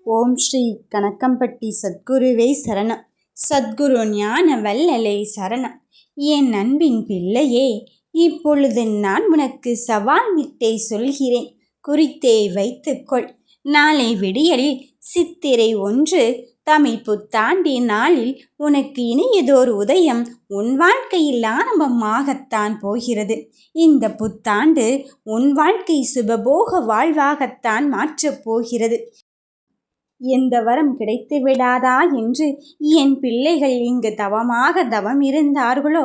ஓம் ஸ்ரீ கணக்கம்பட்டி சத்குருவே சரணம். சத்குரு ஞான வல்லலே சரணம். என் அன்பின் பிள்ளையே, இப்பொழுது நான் உனக்கு சவால் விட்டே சொல்கிறேன். குறித்தே வைத்துக்கொள். நாளை விடியலில் சித்திரை 1 தமிழ் புத்தாண்டி நாளில் உனக்கு இனியதோர் உதயம் உன் வாழ்க்கையில் ஆரம்பமாகத்தான் போகிறது. இந்த புத்தாண்டு உன் வாழ்க்கை சுபபோக வாழ்வாகத்தான் மாற்றப் போகிறது. எந்த வரம் கிடைத்து விடாதா என்று என் பிள்ளைகள் இங்கு தவமாக தவம் இருந்தார்களோ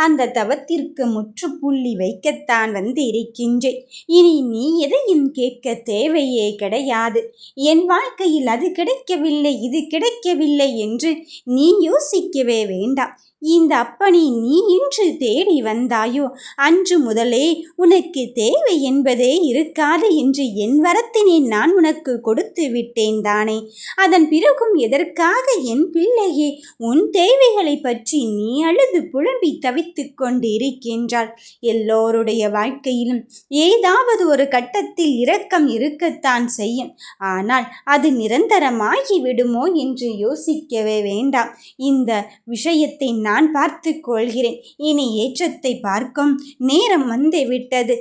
அந்த தவத்திற்கு முற்றுப்புள்ளி வைக்கத்தான் வந்து இருக்கின்றேன். இனி நீ எதையும் கேட்க தேவையே கிடையாது. என் வாழ்க்கையில் அது கிடைக்கவில்லை, இது கிடைக்கவில்லை என்று நீ யோசிக்கவே வேண்டாம். இந்த அப்பனை நீ இன்று தேடி வந்தாயோ அன்று முதலே உனக்கு தேவை என்பதே இருக்காது என்று என் வரத்தினை நான் உனக்கு கொடுத்து விட்டேன் தானே. அதன் பிறகும் எதற்காக என் பிள்ளையே உன் தேவைகளை பற்றி நீ அழுது புலம்பி தவித்து கொண்டு இருக்கின்றாள்? எல்லோருடைய வாழ்க்கையிலும் ஏதாவது ஒரு கட்டத்தில் இரக்கம் இருக்கத்தான் செய்யும். ஆனால் அது நிரந்தரமாகி விடுமோ என்று யோசிக்கவே வேண்டாம். இந்த விஷயத்தை நான் பார்த்து கொள்கிறேன். இனி ஏற்றத்தை பார்க்கும் நேரம் வந்து விட்டது.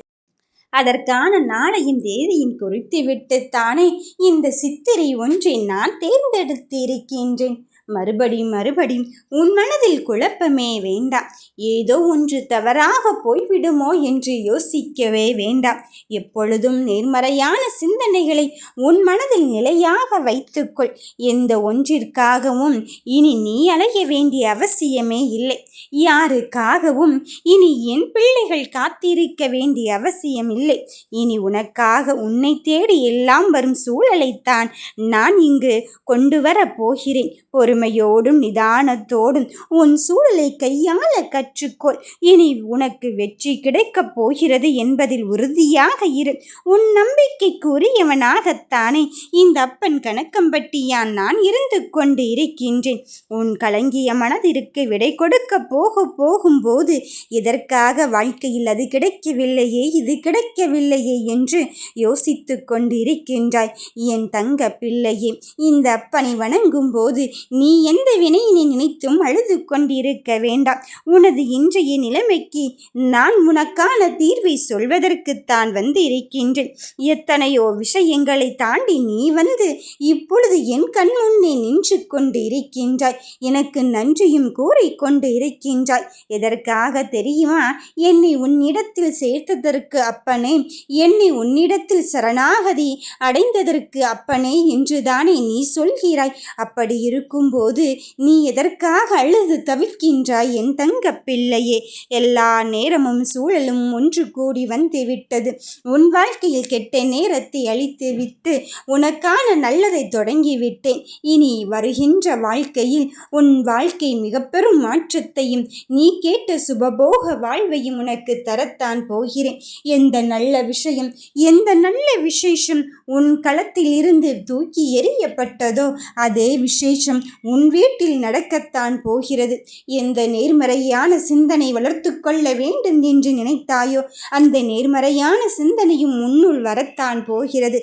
அதற்கான நாளையும் தேதியும் குறித்துவிட்டுத்தானே இந்த சித்திரை 1 நான் தேர்ந்தெடுத்திருக்கின்றேன். மறுபடியும் உன் மனதில் குழப்பமே வேண்டாம். ஏதோ ஒன்று தவறாக போய்விடுமோ என்று யோசிக்கவே வேண்டாம். எப்பொழுதும் நேர்மறையான சிந்தனைகளை உன் மனதில் நிலையாக வைத்துக்கொள். எந்த ஒன்றிற்காகவும் இனி நீ அலைய வேண்டிய அவசியமே இல்லை. யாருக்காகவும் இனி என் பிள்ளைகள் காத்திருக்க வேண்டிய அவசியம் இல்லை. இனி உனக்காக உன்னை தேடி எல்லாம் வரும் சூழலைத்தான் நான் இங்கு கொண்டு வர போகிறேன். பொறுமையோடும் நிதானத்தோடும் உன் சூழலை கையாள கற்றுக்கொள். இனி உனக்கு வெற்றி கிடைக்கப் போகிறது என்பதில் உறுதியாக இரு. உன் நம்பிக்கைக்கு உரியவனாகத்தானே இந்த அப்பன் கணக்கம்பட்டியான் நான் இருந்து கொண்டு இருக்கின்றேன். உன் கலங்கிய மனதிற்கு விடை கொடுக்க போகும்போது எதற்காக வாழ்க்கையில் அது கிடைக்கவில்லையே, இது கிடைக்கவில்லையே என்று யோசித்து கொண்டு இருக்கின்றாய்? என் தங்க பிள்ளையே, இந்த அப்பனை வணங்கும் போது நீ எந்த வினையினை நினைத்தும் அழுது கொண்டிருக்க வேண்டாம். உனது இன்றைய நிலைமைக்கு நான் உனக்கான தீர்வை சொல்வதற்குத்தான் வந்து இருக்கின்றேன். எத்தனையோ விஷயங்களை தாண்டி நீ வந்து இப்பொழுது என் கண் முன்னே நின்று கொண்டு இருக்கின்றாய். எனக்கு நன்றியும் கூறிக்கொண்டு இருக்கின்றாய். எதற்காக தெரியுமா? என்னை உன்னிடத்தில் சேர்த்ததற்கு அப்பனே, என்னை உன்னிடத்தில் சரணாகதி அடைந்ததற்கு அப்பனே என்றுதானே நீ சொல்கிறாய். அப்படி இருக்கும்போது நீ எதற்காக அழுது தவிக்கின்றாய் என் தங்க பிள்ளையே? எல்லா நேரமும் சூழலும் ஒன்று கூடி வந்து விட்டது. உன் வாழ்க்கையில் கெட்ட நேரத்தை அழித்து விட்டு உனக்கான நல்லதை தொடங்கிவிட்டேன். இனி வருகின்ற வாழ்க்கையில் உன் வாழ்க்கை மிக பெரும் மாற்றத்தையும் நீ கேட்ட சுபபோக வாழ்வையும் உனக்கு தரத்தான் போகிறேன். எந்த நல்ல விஷயம், எந்த நல்ல விசேஷம் உன் களத்தில் இருந்து தூக்கி எறியப்பட்டதோ அதே விசேஷம் உன் வீட்டில் நடக்கத்தான் போகிறது. எந்த நேர்மறையான சிந்தனை வளர்த்து கொள்ள வேண்டும் என்று நினைத்தாயோ அந்த நேர்மறையான சிந்தனையும் உன்னுள் வரத்தான் போகிறது.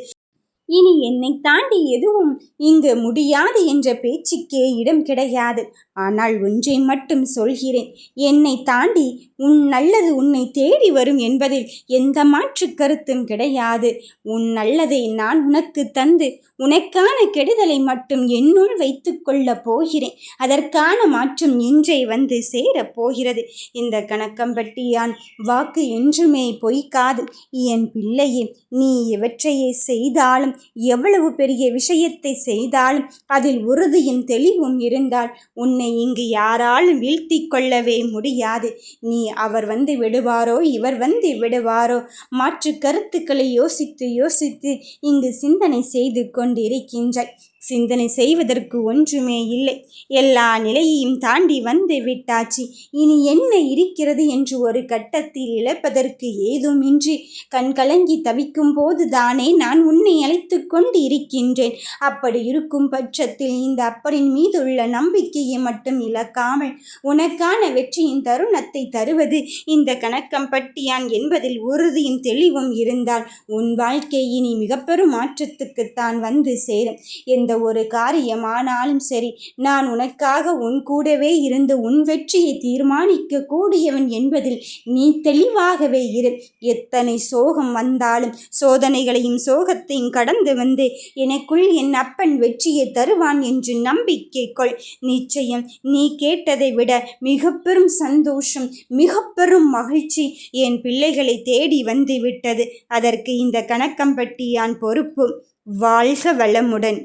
இனி என்னை தாண்டி எதுவும் இங்கு முடியாது என்ற பேச்சுக்கே இடம் கிடையாது. ஆனால் ஒன்றை மட்டும் சொல்கிறேன், என்னை தாண்டி உன் நல்லது உன்னை தேடி வரும் என்பதில் எந்த மாற்று கருத்தும் கிடையாது. உன் நல்லதை நான் உனக்கு தந்து உனக்கான கெடுதலை மட்டும் என்னுள் வைத்து கொள்ளப் போகிறேன். அதற்கான மாற்றம் இன்றே வந்து சேரப் போகிறது. இந்த கணக்கம்பட்டியான் வாக்கு என்றுமே பொய்க்காது. என் பிள்ளையே, நீ எவற்றையே செய்தாலும், எவ்வளவு பெரிய விஷயத்தை செய்தாலும் அதில் உறுதியும் தெளிவும் இருந்தால் உன்னை இங்கு யாராலும் வீழ்த்தி கொள்ளவே முடியாது. நீ அவர் வந்து விடுவாரோ, இவர் வந்து விடுவாரோ, மாற்று கருத்துக்களை யோசித்து இங்கு சிந்தனை செய்து கொண்டிருக்கின்றாய். சிந்தனை செய்வதற்கு ஒன்றுமே இல்லை. எல்லா நிலையையும் தாண்டி வந்து விட்டாச்சு. இனி என்ன இருக்கிறது என்று ஒரு கட்டத்தில் இழப்பதற்கு ஏதுமின்றி கண்கலங்கி தவிக்கும் போது தானே நான் உன்னை அழைத்து கொண்டு இருக்கின்றேன். அப்படி இருக்கும் பட்சத்தில் இந்த அப்பரின் மீது உள்ள நம்பிக்கையை மட்டும் இழக்காமல் உனக்கான வெற்றியின் தருணத்தை தருவது இந்த கணக்கம்பட்டியான் என்பதில் உறுதியும் தெளிவும் இருந்தால் உன் வாழ்க்கை இனி மிக பெரும் மாற்றத்துக்குத்தான் வந்து சேரும். எந்த ஒரு காரியமானாலும் சரி, நான் உனக்காக உன் கூடவே இருந்து உன் வெற்றியை தீர்மானிக்க கூடியவன் என்பதில் நீ தெளிவாகவே இரு. எத்தனை சோகம் வந்தாலும் சோதனைகளையும் சோகத்தையும் கடந்து வந்து எனக்குள் என் அப்பன் வெற்றியை தருவான் என்று நம்பிக்கை கொள். நிச்சயம் நீ கேட்டதை விட மிக பெரும் சந்தோஷம், மிக பெரும் மகிழ்ச்சி என் பிள்ளைகளை தேடி வந்து விட்டது. அதற்கு இந்த கணக்கம்பட்டியான் பொறுப்பு. வாழ்க வளமுடன்.